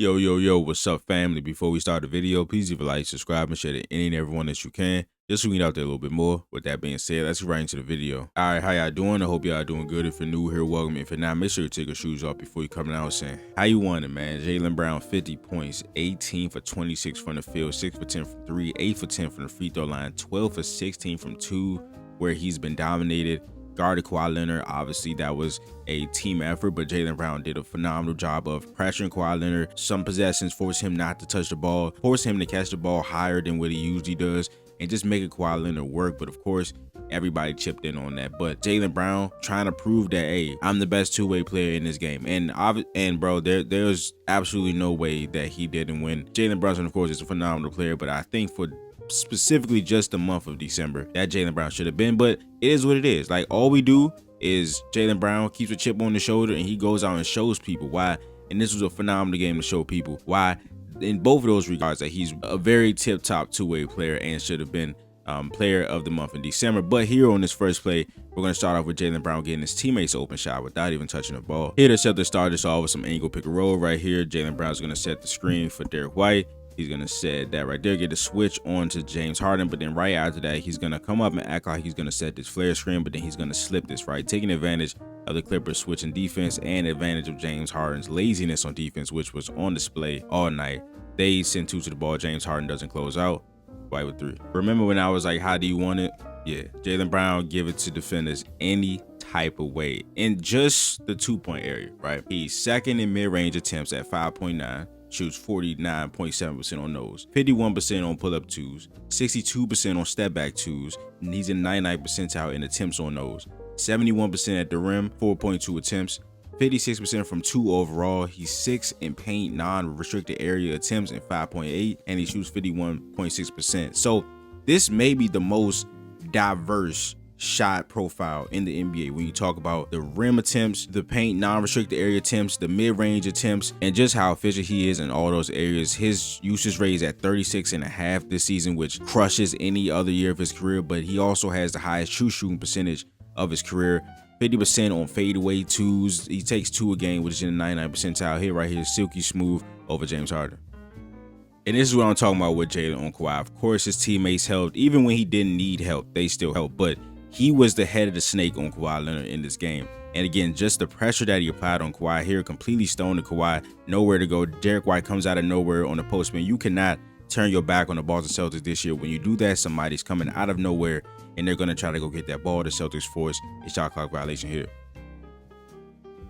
Yo, what's up, family? Before we start the video, please leave a like, subscribe, and share to any and everyone that you can, just so we get out there a little bit more. With that being said, let's get right into the video. All right, how y'all doing? I hope y'all doing good. If you're new here, welcome. If you're not, make sure you take your shoes off before you come out saying, how you want it, man? Jaylen Brown, 50 points, 18 for 26 from the field, 6 for 10 from 3, 8 for 10 from the free throw line, 12 for 16 from 2, where he's been dominated. Guarded Kawhi Leonard. Obviously, that was a team effort, but Jaylen Brown did a phenomenal job of pressuring Kawhi Leonard. Some possessions forced him not to touch the ball, forced him to catch the ball higher than what he usually does, and just making Kawhi Leonard work. But of course, everybody chipped in on that. But Jaylen Brown trying to prove that, hey, I'm the best two-way player in this game. And bro, there's absolutely no way that he didn't win. Jalen Brunson, of course, is a phenomenal player, but I think for specifically just the month of December, that Jaylen Brown should have been. But it is what it is. Like, all we do is Jaylen Brown keeps a chip on the shoulder and he goes out and shows people why. And this was a phenomenal game to show people why, in both of those regards, that he's a very tip-top two-way player and should have been player of the month in December. But here on this first play, we're going to start off with Jaylen Brown getting his teammates open shot without even touching the ball. Here, the Celtics start this off with some angle pick and roll right here. Jaylen Brown's going to set the screen for Derek White. He's going to set that right there, get a switch on to James Harden, but then right after that, he's going to come up and act like he's going to set this flare screen, but then he's going to slip this, right? Taking advantage of the Clippers switching defense and advantage of James Harden's laziness on defense, which was on display all night. They send 2 to the ball. James Harden doesn't close out. White with 3. Remember when I was like, how do you want it? Yeah, Jaylen Brown give it to defenders any type of way in just the 2-point area, right? He's second in mid-range attempts at 5.9. Shoots 49.7% on those, 51% on pull-up twos, 62% on step-back twos, and he's in 99th percentile in attempts on those, 71% at the rim, 4.2 attempts, 56% from 2 overall. He's 6th in paint non-restricted area attempts and 5.8, and he shoots 51.6%. So this may be the most diverse shot profile in the NBA when you talk about the rim attempts, the paint non-restricted area attempts, the mid-range attempts, and just how efficient he is in all those areas. His usage rate is at 36.5 this season, which crushes any other year of his career, but he also has the highest true shooting percentage of his career. 50% on fadeaway twos. He takes 2 a game, which is in the 99th percentile. Here, right here, silky smooth over James Harden. And this is what I'm talking about with Jaylen on Kawhi. Of course, his teammates helped. Even when he didn't need help, they still helped. But he was the head of the snake on Kawhi Leonard in this game. And again, just the pressure that he applied on Kawhi here, completely stoned Kawhi, nowhere to go. Derek White comes out of nowhere on the postman. You cannot turn your back on the Boston Celtics this year. When you do that, somebody's coming out of nowhere and they're going to try to go get that ball. The Celtics force a shot clock violation here.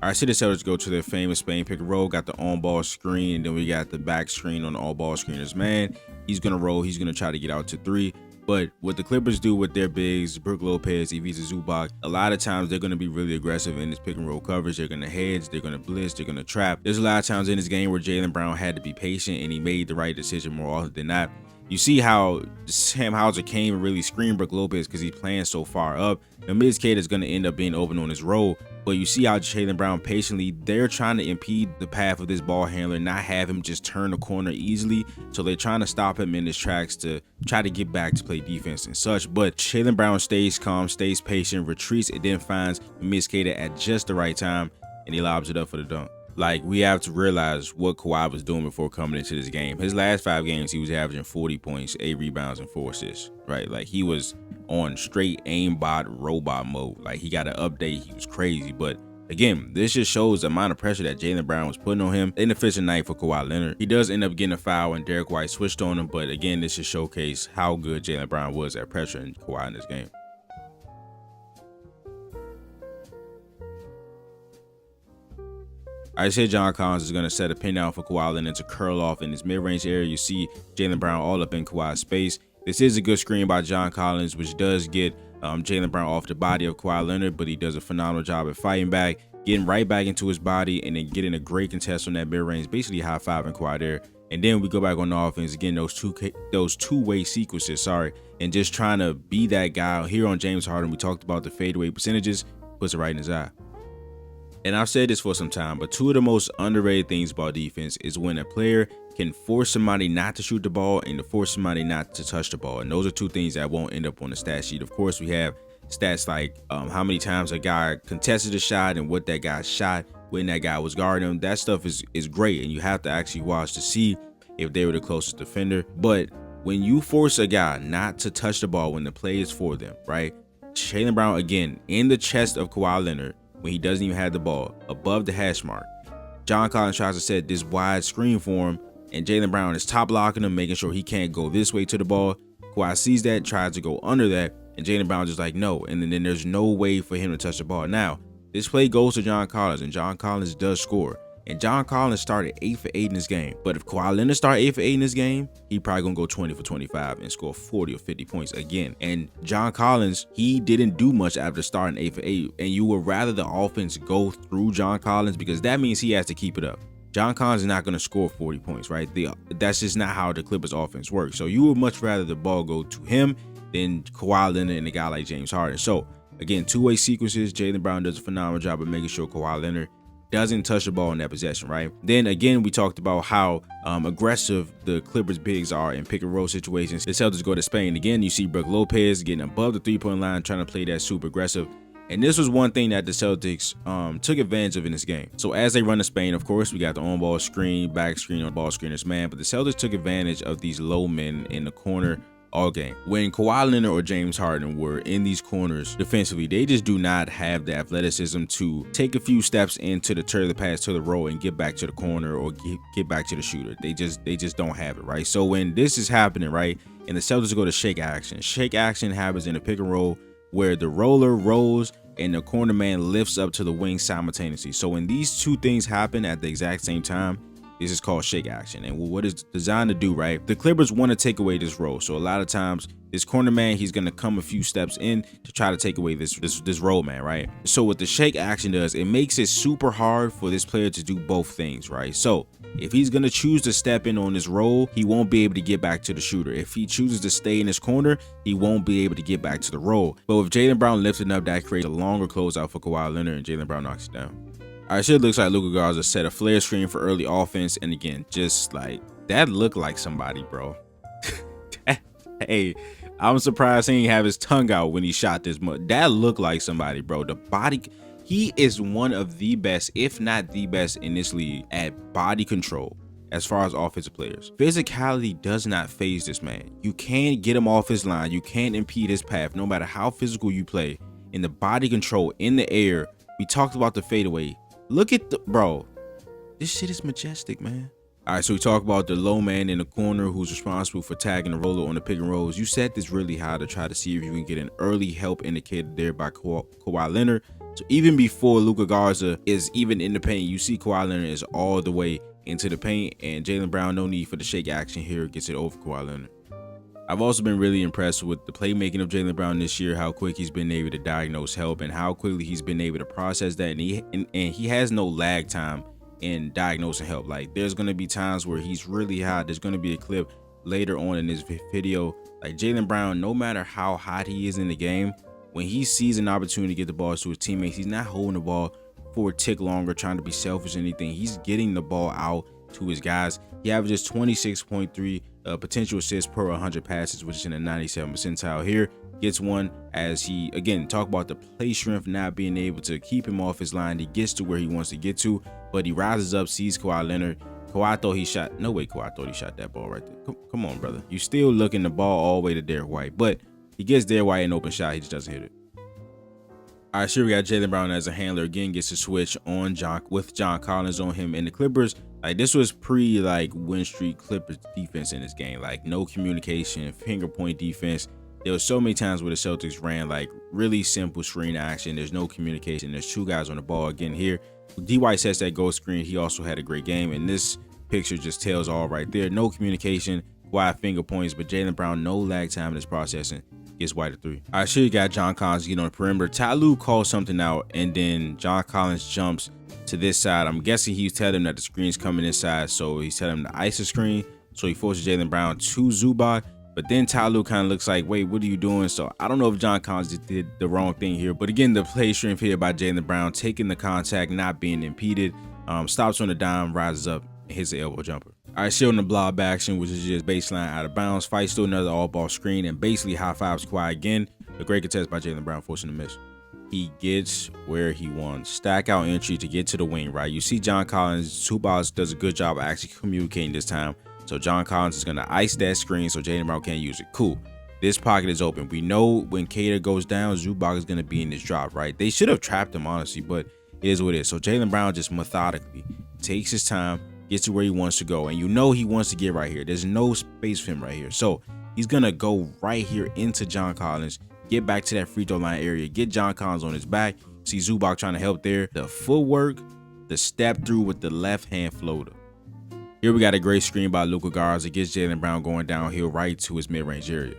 All right, so the Celtics go to their famous Spain pick and roll, got the on-ball screen, and then we got the back screen on the all-ball screeners. Man, he's going to roll. He's going to try to get out to 3. But what the Clippers do with their bigs, Brook Lopez, Ivica Zubac, a lot of times they're going to be really aggressive in this pick and roll coverage. They're going to hedge, they're going to blitz, they're going to trap. There's a lot of times in this game where Jaylen Brown had to be patient and he made the right decision more often than not. You see how Sam Hauser came and really screamed Brook Lopez because he's playing so far up. Now, Miz Kate is going to end up being open on his roll, but you see how Jaylen Brown patiently, they're trying to impede the path of this ball handler, not have him just turn the corner easily. So they're trying to stop him in his tracks to try to get back to play defense and such. But Jaylen Brown stays calm, stays patient, retreats, and then finds Miz Kate at just the right time, and he lobs it up for the dunk. Like, we have to realize what Kawhi was doing before coming into this game. His last 5 games, he was averaging 40 points, 8 rebounds, and 4 assists, right? Like, he was on straight aimbot robot mode. Like, he got an update. He was crazy. But again, this just shows the amount of pressure that Jaylen Brown was putting on him. Inefficient night for Kawhi Leonard. He does end up getting a foul when Derek White switched on him. But again, this just showcase how good Jaylen Brown was at pressuring Kawhi in this game. I said John Collins is going to set a pin down for Kawhi Leonard to curl off in his mid-range area. You see Jaylen Brown all up in Kawhi's space. This is a good screen by John Collins, which does get Jaylen Brown off the body of Kawhi Leonard, but he does a phenomenal job at fighting back, getting right back into his body, and then getting a great contest on that mid-range, basically high-fiving Kawhi there. And then we go back on the offense again, those two-way sequences, and just trying to be that guy. Here on James Harden, we talked about the fadeaway percentages, puts it right in his eye. And I've said this for some time, but 2 of the most underrated things about defense is when a player can force somebody not to shoot the ball and to force somebody not to touch the ball. And those are 2 things that won't end up on the stat sheet. Of course, we have stats like how many times a guy contested a shot and what that guy shot when that guy was guarding him. That stuff is great, and you have to actually watch to see if they were the closest defender. But when you force a guy not to touch the ball when the play is for them, right? Jaylen Brown, again, in the chest of Kawhi Leonard when he doesn't even have the ball, above the hash mark. John Collins tries to set this wide screen for him, and Jaylen Brown is top blocking him, making sure he can't go this way to the ball. Kawhi sees that, tries to go under that, and Jaylen Brown just like, no. And then there's no way for him to touch the ball. Now, this play goes to John Collins, and John Collins does score. And John Collins started 8 for 8 in this game. But if Kawhi Leonard started 8 for 8 in this game, he probably gonna go 20 for 25 and score 40 or 50 points again. And John Collins, he didn't do much after starting 8 for 8. And you would rather the offense go through John Collins, because that means he has to keep it up. John Collins is not gonna score 40 points, right? That's just not how the Clippers offense works. So you would much rather the ball go to him than Kawhi Leonard and a guy like James Harden. So again, two-way sequences. Jaylen Brown does a phenomenal job of making sure Kawhi Leonard doesn't touch the ball in that possession, right? Then again, we talked about how aggressive the Clippers bigs are in pick and roll situations. The Celtics go to Spain. Again, you see Brook Lopez getting above the three-point line, trying to play that super aggressive. And this was one thing that the Celtics took advantage of in this game. So as they run to Spain, of course, we got the on-ball screen, back screen, on-ball screeners, man. But the Celtics took advantage of these low men in the corner all game. When Kawhi Leonard or James Harden were in these corners defensively, they just do not have the athleticism to take a few steps into the turn the pass to the row and get back to the corner or get back to the shooter. They just don't have it, right? So when this is happening, right, and the Celtics go to shake action happens in a pick and roll where the roller rolls and the corner man lifts up to the wing simultaneously. So when these two things happen at the exact same time, this is called shake action. And what it's designed to do, right? The Clippers want to take away this roll. So a lot of times this corner man, he's going to come a few steps in to try to take away this roll man, right? So what the shake action does, it makes it super hard for this player to do both things, right? So if he's going to choose to step in on this roll, he won't be able to get back to the shooter. If he chooses to stay in his corner, he won't be able to get back to the roll. But with Jaylen Brown lifting up, that creates a longer closeout for Kawhi Leonard, and Jaylen Brown knocks it down. All right, shit looks like Luka Garza set a flare screen for early offense. And again, just like that looked like somebody, bro. Hey, I'm surprised he didn't have his tongue out when he shot this much. That looked like somebody, bro. The body, he is one of the best, if not the best in this league at body control as far as offensive players. Physicality does not phase this man. You can't get him off his line. You can't impede his path, no matter how physical you play. In the body control, in the air, we talked about the fadeaway. Look at the, bro, this shit is majestic, man. All right, so we talk about the low man in the corner who's responsible for tagging the roller on the pick and rolls. You set this really high to try to see if you can get an early help indicator there by Kawhi Leonard. So even before Luka Garza is even in the paint, you see Kawhi Leonard is all the way into the paint, and Jaylen Brown, no need for the shake action here, gets it over Kawhi Leonard. I've also been really impressed with the playmaking of Jaylen Brown this year, how quick he's been able to diagnose help and how quickly he's been able to process that. And he has no lag time in diagnosing help. Like, there's going to be times where he's really hot. There's going to be a clip later on in this video. Like, Jaylen Brown, no matter how hot he is in the game, when he sees an opportunity to get the ball to his teammates, he's not holding the ball for a tick longer, trying to be selfish or anything. He's getting the ball out to his guys. He averages 26.3 potential assists per 100 passes, which is in the 97th percentile here. Gets one as he, again, talk about the play strength not being able to keep him off his line. He gets to where he wants to get to, but he rises up, sees Kawhi Leonard. Kawhi thought he shot, no way Kawhi thought he shot that ball right there. Come on, brother. You still looking the ball all the way to Derrick White, but he gets Derrick White an open shot. He just doesn't hit it. All right, sure, we got Jaylen Brown as a handler. Again, gets a switch on with John Collins on him. And the Clippers, like, this was win streak Clippers defense in this game. Like, no communication, finger point defense. There was so many times where the Celtics ran like really simple screen action. There's no communication. There's two guys on the ball. Again, here, D. White sets that goal screen. He also had a great game. And this picture just tells all right there. No communication, wide finger points, but Jaylen Brown, no lag time in his processing. Gets White a 3. All right, sure, you got John Collins getting on the perimeter. Ty Lue calls something out, and then John Collins jumps to this side. I'm guessing he's telling him that the screen's coming inside, so he's telling him to ice the screen. So he forces Jaylen Brown to Zubac. But then Ty Lue kind of looks like, wait, what are you doing? So I don't know if John Collins did the wrong thing here. But again, the play strength here by Jaylen Brown, taking the contact, not being impeded. Stops on the dime, rises up, and hits the elbow jumper. All right, showing the blob action, which is just baseline out of bounds. Fights to another all-ball screen and basically high fives Kawhi again. A great contest by Jaylen Brown, forcing the miss. He gets where he wants. Stack out entry to get to the wing, right? You see John Collins, Zubac does a good job of actually communicating this time. So John Collins is going to ice that screen so Jaylen Brown can't use it. Cool. This pocket is open. We know when Cater goes down, Zubac is going to be in this drop, right? They should have trapped him, honestly, but it is what it is. So Jaylen Brown just methodically takes his time, gets to where he wants to go. And you know he wants to get right here. There's no space for him right here. So he's going to go right here into John Collins, get back to that free throw line area, get John Collins on his back. See Zubac trying to help there. The footwork, the step through with the left hand floater. Here we got a great screen by Luka Garza. It gets Jaylen Brown going downhill right to his mid-range area.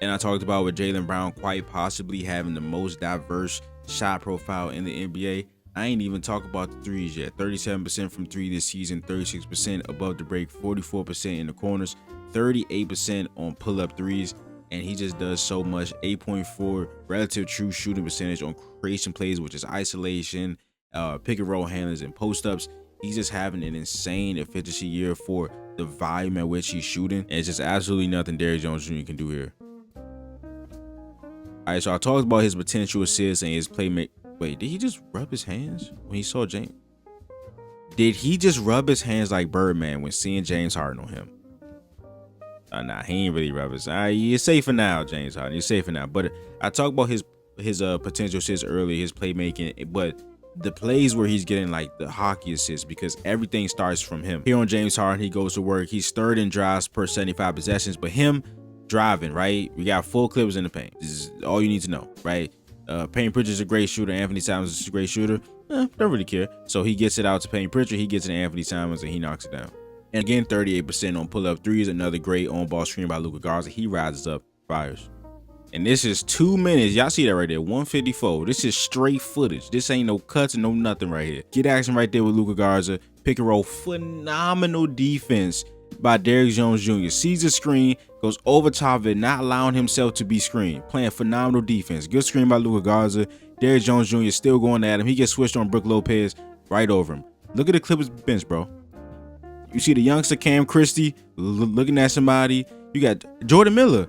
And I talked about with Jaylen Brown quite possibly having the most diverse shot profile in the NBA. I ain't even talk about the threes yet. 37% from three this season, 36% above the break, 44% in the corners, 38% on pull-up threes. And he just does so much. 8.4 relative true shooting percentage on creation plays, which is isolation, pick and roll handlers, and post-ups. He's just having an insane efficiency year for the volume at which he's shooting. And it's just absolutely nothing Derrick Jones Jr. can do here. All right, so I talked about his potential assists and his playmate. Wait, did he just rub his hands when he saw James? Did he just rub his hands like Birdman when seeing James Harden on him? Nah, he ain't really rub his. You're safe for now, James Harden. You're safe for now. But I talked about his potential assists earlier, his playmaking, but the plays where he's getting like the hockey assists, because everything starts from him. Here on James Harden, he goes to work. He's third in drives per 75 possessions, but him driving, right? We got full clips in the paint. This is all you need to know, right? Payne Pritchard's a great shooter. Anthony Simons is a great shooter. Don't really care. So he gets it out to Payne Pritchard. He gets it to Anthony Simons, and he knocks it down. And again, 38% on pull-up threes. Another great on-ball screen by Luka Garza. He rises up, fires. And this is 2 minutes. Y'all see that right there, 154. This is straight footage. This ain't no cuts and no nothing right here. Get action right there with Luka Garza. Pick and roll. Phenomenal defense by Derrick Jones Jr. Sees the screen, goes over top of it, not allowing himself to be screened. Playing phenomenal defense. Good screen by Luka Garza. Derrick Jones Jr. still going at him. He gets switched on Brook Lopez right over him. Look at the Clippers bench, bro. You see the youngster Cam Christie looking at somebody. You got Jordan Miller.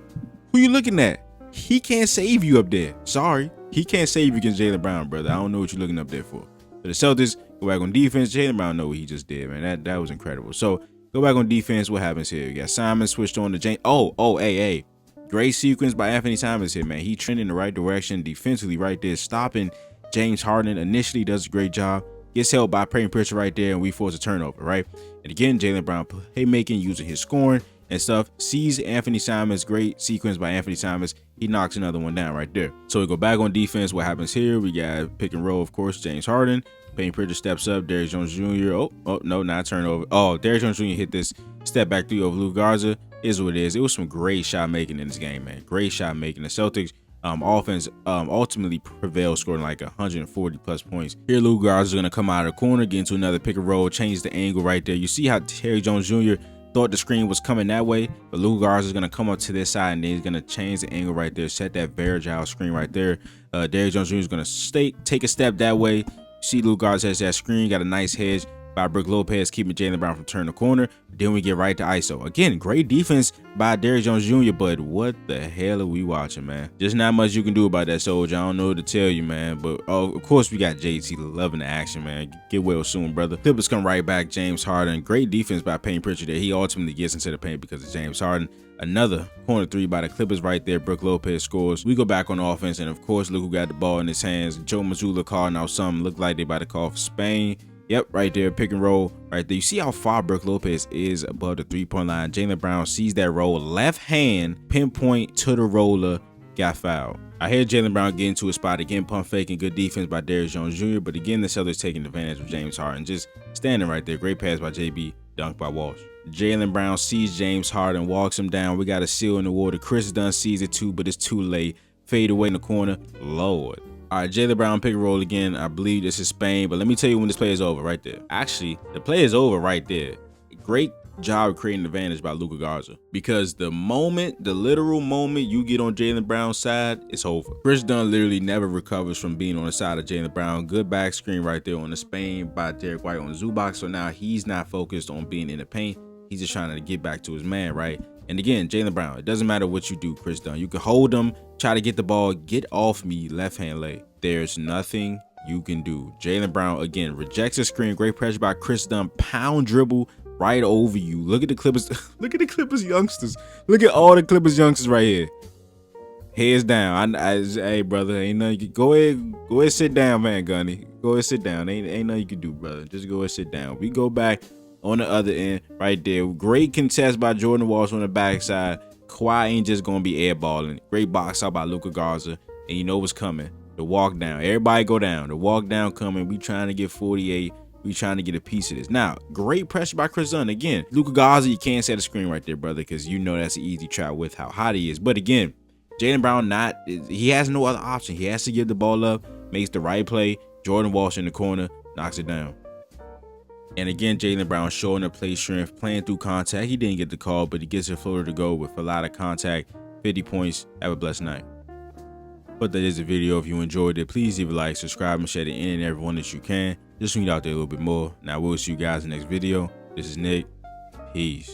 Who you looking at? He can't save you up there. Sorry. He can't save you against Jaylen Brown, brother. I don't know what you're looking up there for. So the Celtics go back on defense. Jaylen Brown know what he just did, man. That was incredible. So go back on defense. What happens here? You got Simon switched on to James. Hey. Great sequence by Anthony Simons here, man. He trending in the right direction defensively right there, stopping James Harden. Initially does a great job. Gets held by Payne Pritchard right there, and we force a turnover, right? And again, Jaylen Brown playmaking, using his scoring and stuff. Sees Anthony Simons. Great sequence by Anthony Simons. He knocks another one down right there. So we go back on defense. What happens here? We got pick and roll, of course, James Harden. Payne Pritchard steps up. Derrick Jones Jr. Oh, no, not turnover. Oh, Derrick Jones Jr. hit this step back three over Luka Garza. Is what it is. It was some great shot making in this game, man. Great shot making. The Celtics offense ultimately prevailed, scoring like 140 plus points. Here, Luka Garza is going to come out of the corner, get into another pick and roll, change the angle right there. You see how Derrick Jones Jr. thought the screen was coming that way, but Luka Garza is going to come up to this side, and then he's going to change the angle right there, set that very agile screen right there. Derrick Jones Jr. is going to take a step that way. You see Luka Garza has that screen, got a nice hedge by Brook Lopez, keeping Jaylen Brown from turning the corner. Then we get right to ISO. Again, great defense by Derrick Jones Jr., but what the hell are we watching, man? There's not much you can do about that, soldier. I don't know what to tell you, man. But of course, we got JT loving the action, man. Get well soon, brother. Clippers come right back. James Harden. Great defense by Payne Pritchard there. He ultimately gets into the paint because of James Harden. Another corner three by the Clippers right there. Brook Lopez scores. We go back on offense, and of course, look who got the ball in his hands. Joe Mazzulla calling out something. Looked like they about to call for Spain. Yep, right there, pick and roll right there. You see how far Brook Lopez is above the three-point line. Jaylen Brown sees that roll, left hand, pinpoint to the roller, got fouled. I hear Jaylen Brown get into a spot again, pump faking, good defense by Derrick Jones Jr. But again, the Celtics taking advantage of James Harden, just standing right there. Great pass by JB, dunk by Walsh. Jaylen Brown sees James Harden, walks him down. We got a seal in the water. Chris Dunn sees it too, but it's too late. Fade away in the corner, Lord. All right, Jaylen Brown pick and roll again. I believe this is Spain, but let me tell you when this play is over right there. Actually, the play is over right there. Great job creating advantage by Luka Garza, because the literal moment you get on Jaylen Brown's side, it's over. Chris Dunn literally never recovers from being on the side of Jaylen Brown. Good back screen right there on the Spain by Derek White on Zubac. So now he's not focused on being in the paint. He's just trying to get back to his man, right? And again, Jaylen Brown, it doesn't matter what you do, Chris Dunn. You can hold him, Try to get the ball. Get off me. Left hand lay. There's nothing you can do. Jaylen Brown again rejects a screen. Great pressure by Chris Dunn. Pound dribble right over you. Look at the Clippers. Look at the Clippers youngsters. Look at all the Clippers youngsters right here. Heads down. Hey brother, ain't nothing. Go ahead, sit down, Van Gundy. Go ahead, sit down. Ain't nothing you can do, brother. Just go ahead, sit down. We go back on the other end right there. Great contest by Jordan Walsh on the backside. Kawhi ain't just gonna be airballing. Great box out by Luka Garza, and you know what's coming. The walk down. Everybody go down. The walk down coming. We trying to get 48. We trying to get a piece of this. Now, great pressure by Chris Dunn. Again, Luka Garza, you can't set a screen right there, brother, because you know that's an easy trap with how hot he is. But again, Jaylen Brown he has no other option. He has to give the ball up, makes the right play. Jordan Walsh in the corner, knocks it down. And again, Jaylen Brown showing the play strength, playing through contact. He didn't get the call, but he gets a floater to go with a lot of contact. 50 points. Have a blessed night. But that is the video. If you enjoyed it, please leave a like, subscribe, and share to any and everyone that you can. Just swing it out there a little bit more. Now, we'll see you guys in the next video. This is Nick. Peace.